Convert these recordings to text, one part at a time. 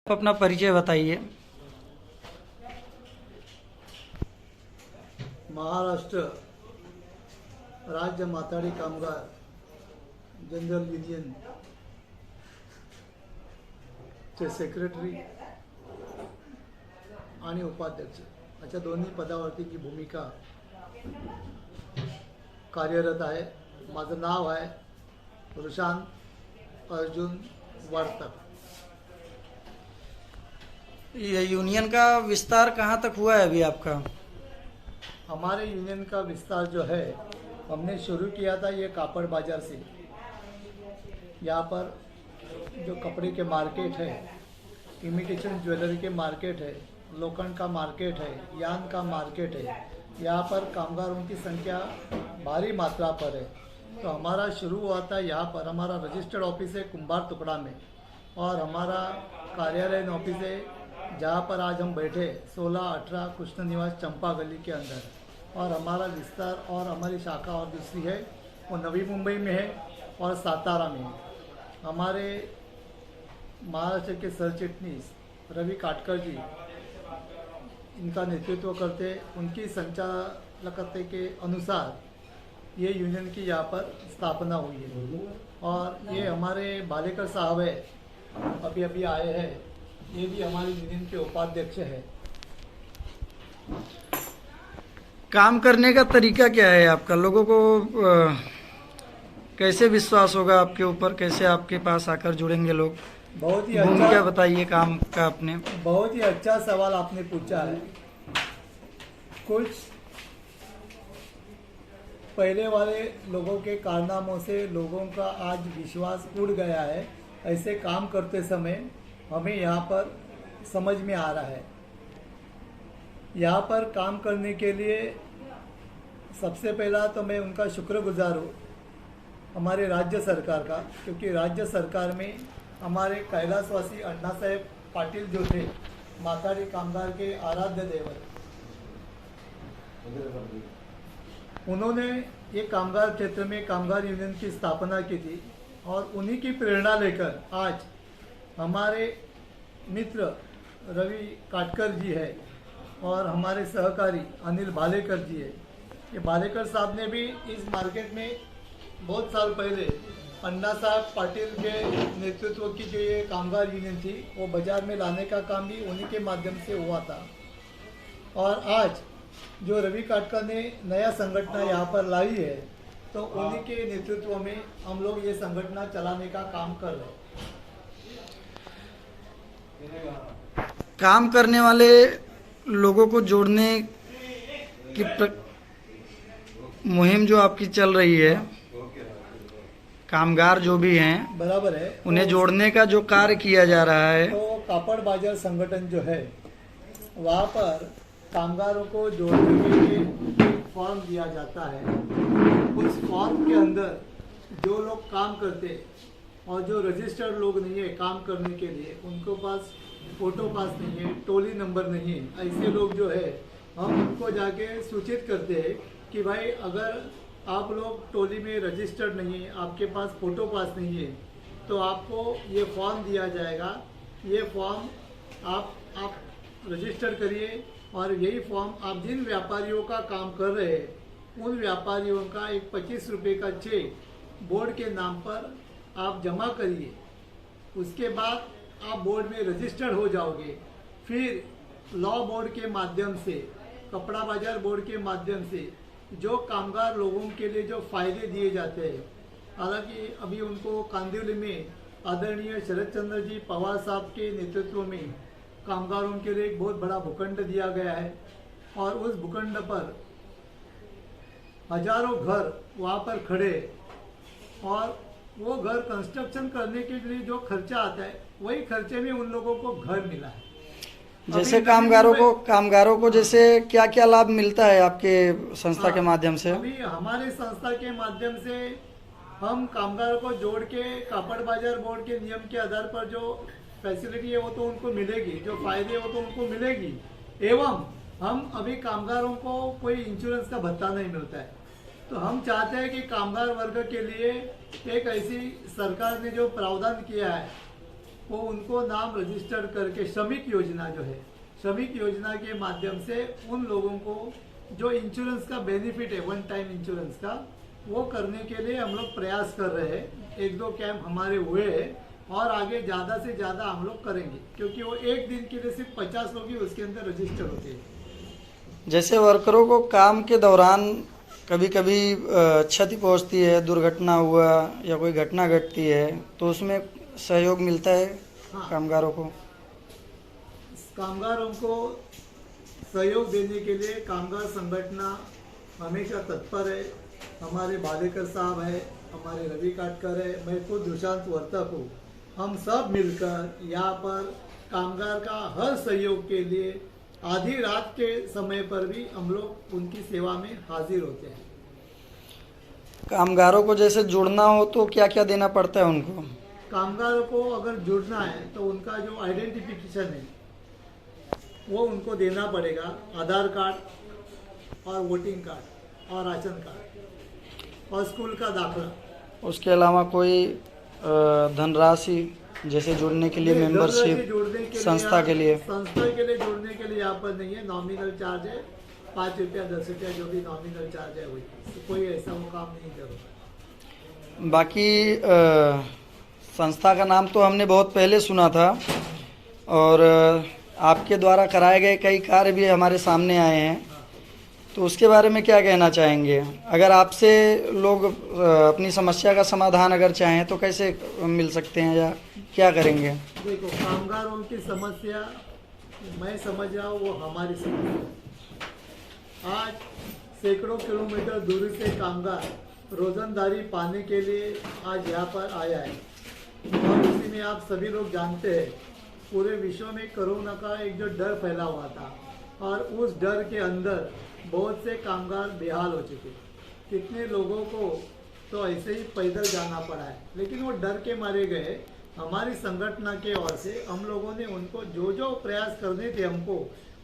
अपना परिचय बताइए। महाराष्ट्र राज्य माथाडी कामगार जनरल युनियन चे सेक्रेटरी आणि उपाध्यक्ष अशा दोन्ही पदावरती की भूमिका कार्यरत आहे। माझं नाव आहे प्रशांत अर्जुन वार्तक। ये यूनियन का विस्तार कहाँ तक हुआ है अभी आपका? हमारे यूनियन का विस्तार जो है हमने शुरू किया था ये कापड़ बाजार से। यहाँ पर जो कपड़े के मार्केट है, इमिटेशन ज्वेलरी के मार्केट है, लोखंड का मार्केट है, यान का मार्केट है, यहाँ पर कामगारों की संख्या भारी मात्रा पर है। तो हमारा शुरू हुआ था यहाँ पर। हमारा रजिस्टर्ड ऑफिस है कुंभार टुकड़ा में और हमारा कार्यालय ऑफिस है जहाँ पर आज हम बैठे 16-18 कृष्ण निवास चंपा गली के अंदर। और हमारा विस्तार और हमारी शाखा और दूसरी है वो नवी मुंबई में है और सातारा में है। हमारे महाराष्ट्र के सर चिटनीस रवि काटकर जी इनका नेतृत्व करते, उनकी संचालकते के अनुसार ये यूनियन की यहाँ पर स्थापना हुई है। और ये हमारे भालेकर साहब है, अभी अभी आए हैं, ये भी हमारे यूनियन के उपाध्यक्ष है। काम करने का तरीका क्या है आपका? लोगों को कैसे विश्वास होगा आपके ऊपर? कैसे आपके पास आकर जुड़ेंगे लोग? बहुत ही भूमिका अच्छा, बताइए काम का अपने। बहुत ही अच्छा सवाल आपने पूछा है। कुछ पहले वाले लोगों के कारनामों से लोगों का आज विश्वास उड़ गया है। ऐसे काम करते समय हमें यहाँ पर समझ में आ रहा है। यहाँ पर काम करने के लिए सबसे पहला तो मैं उनका शुक्रगुजार हूँ हमारे राज्य सरकार का, क्योंकि राज्य सरकार में हमारे कैलाशवासी अण्णा साहेब पाटिल जो थे, माथाडी कामगार के आराध्य देवत, उन्होंने ये कामगार क्षेत्र में कामगार यूनियन की स्थापना की थी। और उन्हीं की प्रेरणा लेकर आज हमारे मित्र रवि काटकर जी है और हमारे सहकारी अनिल भालेकर जी है। ये भालेकर साहब ने भी इस मार्केट में बहुत साल पहले अन्ना साहब पाटिल के नेतृत्व की जो ये कामगार यूनियन थी वो बाजार में लाने का काम भी उन्हीं के माध्यम से हुआ था। और आज जो रवि काटकर ने नया संगठन यहाँ पर लाई है, तो उन्हीं के नेतृत्व में हम लोग ये संगठन चलाने का काम कर रहे हैं। काम करने वाले लोगों को जोड़ने की मुहिम जो आपकी चल रही है, कामगार जो भी हैं बराबर है, उन्हें जोड़ने का जो कार्य किया जा रहा है, तो कापड़ बाजार संगठन जो है वहाँ पर कामगारों को जोड़ने के लिए फॉर्म दिया जाता है। उस फॉर्म के अंदर जो लोग काम करते और जो रजिस्टर्ड लोग नहीं है काम करने के लिए, उनको पास फोटो पास नहीं है, टोली नंबर नहीं है, ऐसे लोग जो है हम उनको जाके सूचित करते हैं कि भाई अगर आप लोग टोली में रजिस्टर्ड नहीं है, आपके पास फोटो पास नहीं है, तो आपको ये फॉर्म दिया जाएगा। ये फॉर्म आप रजिस्टर करिए और यही फॉर्म आप जिन व्यापारियों का काम कर रहे हैं उन व्यापारियों का एक 25 रुपये का चेक बोर्ड के नाम पर आप जमा करिए। उसके बाद आप बोर्ड में रजिस्टर्ड हो जाओगे। फिर लॉ बोर्ड के माध्यम से, कपड़ा बाजार बोर्ड के माध्यम से जो कामगार लोगों के लिए जो फायदे दिए जाते हैं, हालांकि अभी उनको कांदिवली में आदरणीय शरद चंद्र जी पवार साहब के नेतृत्व में कामगारों के लिए एक बहुत बड़ा भूखंड दिया गया है और उस भूखंड पर हजारों घर वहाँ पर खड़े, और वो घर कंस्ट्रक्शन करने के लिए जो खर्चा आता है वही खर्चे में उन लोगों को घर मिला है। जैसे कामगारों को जैसे क्या क्या लाभ मिलता है आपके संस्था के माध्यम से? अभी हमारे संस्था के माध्यम से हम कामगारों को जोड़ के कापड़ बाजार बोर्ड के नियम के आधार पर जो फैसिलिटी है वो तो उनको मिलेगी, जो फायदे वो तो उनको मिलेगी। एवं हम अभी कामगारों को कोई इंश्योरेंस का भत्ता नहीं मिलता है। तो हम चाहते हैं कि कामगार वर्ग के लिए एक ऐसी सरकार ने जो प्रावधान किया है वो उनको नाम रजिस्टर करके श्रमिक योजना जो है, श्रमिक योजना के माध्यम से उन लोगों को जो इंश्योरेंस का बेनिफिट है, वन टाइम इंश्योरेंस का, वो करने के लिए हम लोग प्रयास कर रहे हैं। 1-2 कैंप हमारे हुए हैं और आगे ज़्यादा से ज़्यादा हम लोग करेंगे, क्योंकि वो एक दिन के लिए सिर्फ 50 लोग ही उसके अंदर रजिस्टर होते हैं। जैसे वर्करों को काम के दौरान कभी कभी क्षति पहुंचती है, दुर्घटना हुआ या कोई घटना घटती है, तो उसमें सहयोग मिलता है हाँ। कामगारों को? कामगारों को सहयोग देने के लिए कामगार संगठन हमेशा तत्पर है। हमारे भालेकर साहब है, हमारे रवि काटकर है, मैं खुद दुशांत वर्तक हूँ। हम सब मिलकर यहाँ पर कामगार का हर सहयोग के लिए आधी रात के समय पर भी हम लोग उनकी सेवा में हाजिर होते हैं। कामगारों को जैसे जुड़ना हो तो क्या क्या देना पड़ता है उनको? कामगारों को अगर जुड़ना है तो उनका जो आइडेंटिफिकेशन है वो उनको देना पड़ेगा, आधार कार्ड और वोटिंग कार्ड और राशन कार्ड और स्कूल का दाखला। उसके अलावा कोई धनराशि जैसे जुड़ने के लिए नहीं, मेंबरशिप जुड़ने के लिए संस्था के लिए? संस्था के लिए जुड़ने के लिए यहाँ पर नहीं है, नॉमिनल चार्ज है 5 रुपया 10 रुपया जो भी नॉमिनल चार्ज है वही, कोई ऐसा वो काम नहीं करो। बाकी संस्था का नाम तो हमने बहुत पहले सुना था और आपके द्वारा कराए गए कई कार्य भी हमारे सामने आए हैं, तो उसके बारे में क्या कहना चाहेंगे? अगर आपसे लोग अपनी समस्या का समाधान अगर चाहें तो कैसे मिल सकते हैं या क्या करेंगे? देखो, कामगारों की समस्या मैं समझ रहा हूँ, वो हमारी समस्या। आज सैकड़ों किलोमीटर दूरी से कामगार रोजंदारी पाने के लिए आज यहाँ पर आया है और उसी में आप सभी लोग जानते हैं पूरे विश्व में कोरोना का एक जो डर फैला हुआ था और उस डर के अंदर बहुत से कामगार बेहाल हो चुके। कितने लोगों को तो ऐसे ही पैदल जाना पड़ा है, लेकिन वो डर के मारे गए। हमारी संगठन के ओर से हम लोगों ने उनको जो जो प्रयास करने थे हमको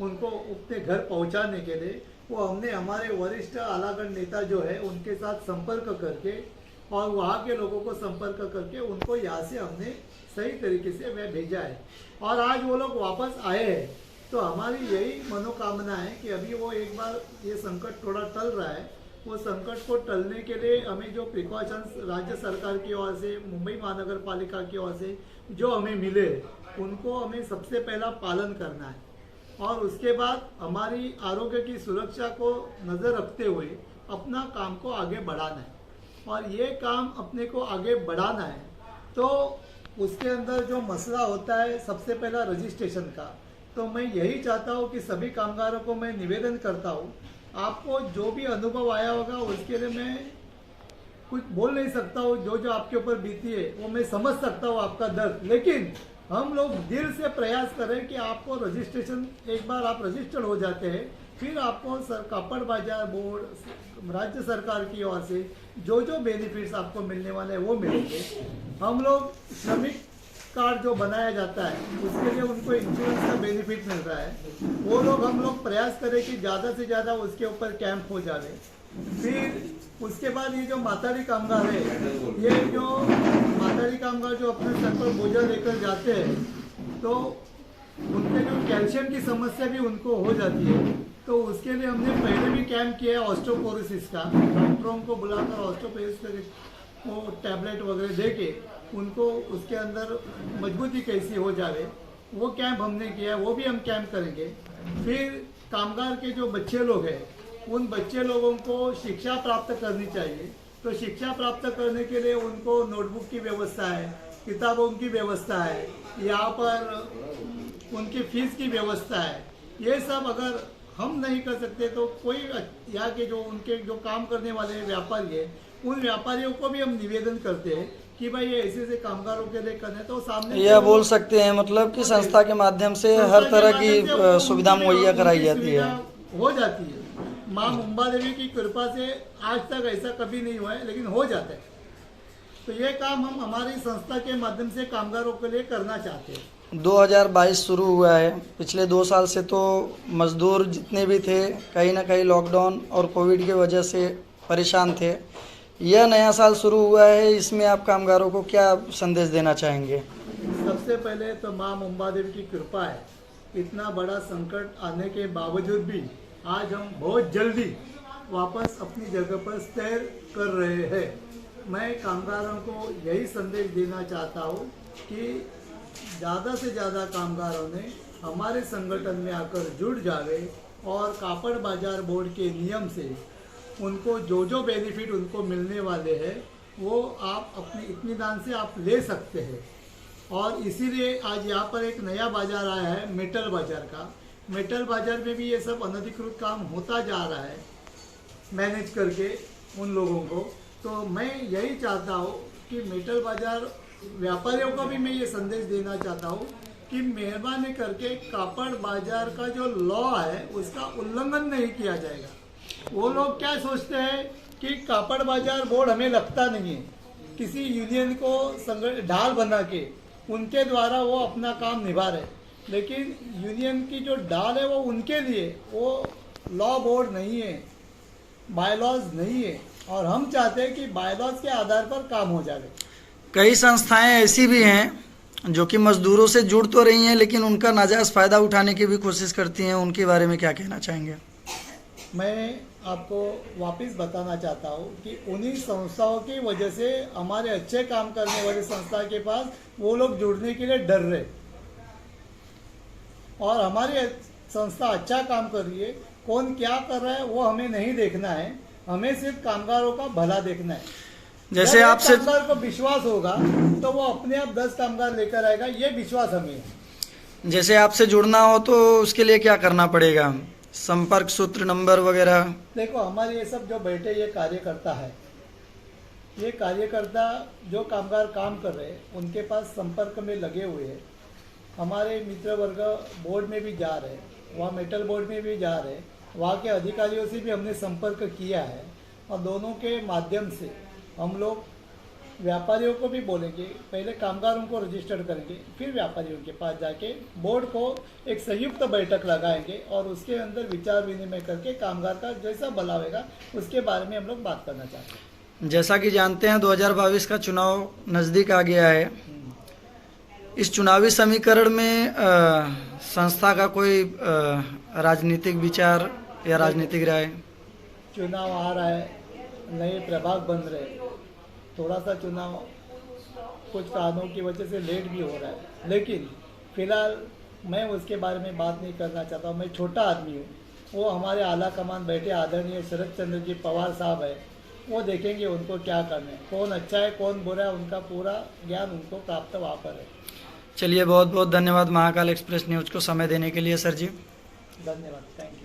उनको अपने घर पहुंचाने के लिए, वो हमने हमारे वरिष्ठ आलागढ़ नेता जो है उनके साथ संपर्क करके और वहाँ के लोगों को संपर्क करके उनको यहाँ से हमने सही तरीके से वह भेजा है और आज वो लोग वापस आए हैं। तो हमारी यही मनोकामना है कि अभी वो एक बार ये संकट थोड़ा टल रहा है, वो संकट को टलने के लिए हमें जो प्रिकॉशंस राज्य सरकार की ओर से, मुंबई महानगर पालिका की ओर से जो हमें मिले उनको हमें सबसे पहला पालन करना है और उसके बाद हमारी आरोग्य की सुरक्षा को नज़र रखते हुए अपना काम को आगे बढ़ाना है। और ये काम अपने को आगे बढ़ाना है तो उसके अंदर जो मसला होता है सबसे पहला रजिस्ट्रेशन का, तो मैं यही चाहता हूँ कि सभी कामगारों को मैं निवेदन करता हूँ, आपको जो भी अनुभव आया होगा उसके लिए मैं कुछ बोल नहीं सकता हूँ, जो जो आपके ऊपर बीती है वो मैं समझ सकता हूँ आपका दर्द, लेकिन हम लोग दिल से प्रयास करें कि आपको रजिस्ट्रेशन, एक बार आप रजिस्टर्ड हो जाते हैं फिर आपको कापड़ बाजार बोर्ड राज्य सरकार की ओर से जो जो बेनिफिट्स आपको मिलने वाले हैं वो मिलेंगे। हम लोग श्रमिक कार्ड जो बनाया जाता है उसके लिए उनको इंश्योरेंस का बेनिफिट मिल रहा है, वो लोग हम लोग प्रयास करें कि ज़्यादा से ज़्यादा उसके ऊपर कैंप हो जाए। फिर उसके बाद ये जो माताड़ी कामगार है, ये जो माताड़ी कामगार जो अपने सर पर बोझा लेकर जाते हैं तो उनके जो कैल्शियम की समस्या भी उनको हो जाती है, तो उसके लिए हमने पहले भी कैंप किया है ऑस्टियोपोरोसिस का। डॉक्टरों को बुलाकर ऑस्टियोपोरोसिस को टैबलेट वगैरह दे के उनको उसके अंदर मजबूती कैसी हो जाए वो कैंप हमने किया है, वो भी हम कैंप करेंगे। फिर कामगार के जो बच्चे लोग हैं उन बच्चे लोगों को शिक्षा प्राप्त करनी चाहिए, तो शिक्षा प्राप्त करने के लिए उनको नोटबुक की व्यवस्था है, किताबों की व्यवस्था है, यहाँ पर उनकी फीस की व्यवस्था है। ये सब अगर हम नहीं कर सकते तो कोई यहाँ के जो उनके जो काम करने वाले व्यापारी है उन व्यापारियों को भी हम निवेदन करते हैं कि भाई ये ऐसे कामगारों के लिए करने, तो सामने यह बोल सकते हैं मतलब कि संस्था के माध्यम से हर तरह की सुविधा मुहैया कराई जाती है, हो जाती है। माँ मुंबा देवी की कृपा से आज तक ऐसा कभी नहीं हुआ है, लेकिन हो जाता है। तो ये काम हम हमारी संस्था के माध्यम से कामगारों के लिए करना चाहते हैं। 2022 शुरू हुआ है, पिछले 2 साल से तो मजदूर जितने भी थे कहीं ना कहीं लॉकडाउन और कोविड की वजह से परेशान थे। यह नया साल शुरू हुआ है, इसमें आप कामगारों को क्या संदेश देना चाहेंगे? सबसे सबसे पहले तो माँ मुंबा देवी की कृपा है, इतना बड़ा संकट आने के बावजूद भी आज हम बहुत जल्दी वापस अपनी जगह पर स्थिर कर रहे हैं। मैं कामगारों को यही संदेश देना चाहता हूँ कि ज़्यादा से ज़्यादा कामगारों ने हमारे संगठन में आकर जुड़ जावे और कापड़ बाजार बोर्ड के नियम से उनको जो जो बेनिफिट उनको मिलने वाले हैं वो आप अपने इत्मीनान से आप ले सकते हैं। और इसीलिए आज यहाँ पर एक नया बाज़ार आया है मेटल बाज़ार का। मेटल बाज़ार में भी ये सब अनधिकृत काम होता जा रहा है मैनेज करके उन लोगों को। तो मैं यही चाहता हूँ कि मेटल बाज़ार व्यापारियों को भी मैं ये संदेश देना चाहता हूँ कि मेहरबानी करके कापड़ बाज़ार का जो लॉ है उसका उल्लंघन नहीं किया जाएगा। वो लोग क्या सोचते हैं कि कापड़ बाज़ार बोर्ड हमें लगता नहीं है, किसी यूनियन को ढाल बना के उनके द्वारा वो अपना काम निभा रहे, लेकिन यूनियन की जो ढाल है वो उनके लिए, वो लॉ बोर्ड नहीं है, बायलॉज नहीं है। और हम चाहते हैं कि बायलॉज के आधार पर काम हो जाए। कई संस्थाएं ऐसी भी हैं जो कि मजदूरों से जुड़ तो रही हैं लेकिन उनका नाजायज़ फ़ायदा उठाने की भी कोशिश करती हैं, उनके बारे में क्या कहना चाहेंगे? मैं आपको वापस बताना चाहता हूँ कि उन्हीं संस्थाओं की वजह से हमारे अच्छे काम करने वाली संस्था के पास वो लोग जुड़ने के लिए डर रहे, और हमारी संस्था अच्छा काम कर रही है, कौन क्या कर रहा है वो हमें नहीं देखना है, हमें सिर्फ कामगारों का भला देखना है। जैसे आपसे कामगार को विश्वास होगा तो वो अपने आप 10 कामगार लेकर आएगा, ये विश्वास हमें है। जैसे आपसे जुड़ना हो तो उसके लिए क्या करना पड़ेगा? संपर्क सूत्र नंबर वगैरह? देखो हमारे ये सब जो बैठे ये कार्यकर्ता है, ये कार्यकर्ता जो कामगार काम कर रहे हैं उनके पास संपर्क में लगे हुए हैं। हमारे मित्र वर्ग बोर्ड में भी जा रहे हैं, वहाँ मेटल बोर्ड में भी जा रहे हैं, वहाँ के अधिकारियों से भी हमने संपर्क किया है। और दोनों के माध्यम से हम लोग व्यापारियों को भी बोलेंगे, पहले कामगारों को रजिस्टर करेंगे, फिर व्यापारियों के पास जाके बोर्ड को एक संयुक्त बैठक लगाएंगे और उसके अंदर विचार विनिमय करके कामगार का जैसा भला होगा उसके बारे में हम लोग बात करना चाहते हैं। जैसा कि जानते हैं 2022 का चुनाव नज़दीक आ गया है, इस चुनावी समीकरण में संस्था का कोई राजनीतिक विचार या राजनीतिक राय? चुनाव आ रहा है, नए प्रभाग बन रहे, थोड़ा सा चुनाव कुछ कारणों की वजह से लेट भी हो रहा है, लेकिन फिलहाल मैं उसके बारे में बात नहीं करना चाहता हूँ। मैं छोटा आदमी हूँ, वो हमारे आला कमान बैठे आदरणीय शरद चंद्र जी पवार साहब है, वो देखेंगे उनको क्या करना है, कौन अच्छा है कौन बुरा है, उनका पूरा ज्ञान उनको प्राप्त वहाँ पर है। चलिए, बहुत बहुत धन्यवाद महाकाल एक्सप्रेस न्यूज़ को समय देने के लिए सर जी। धन्यवाद, थैंक यू।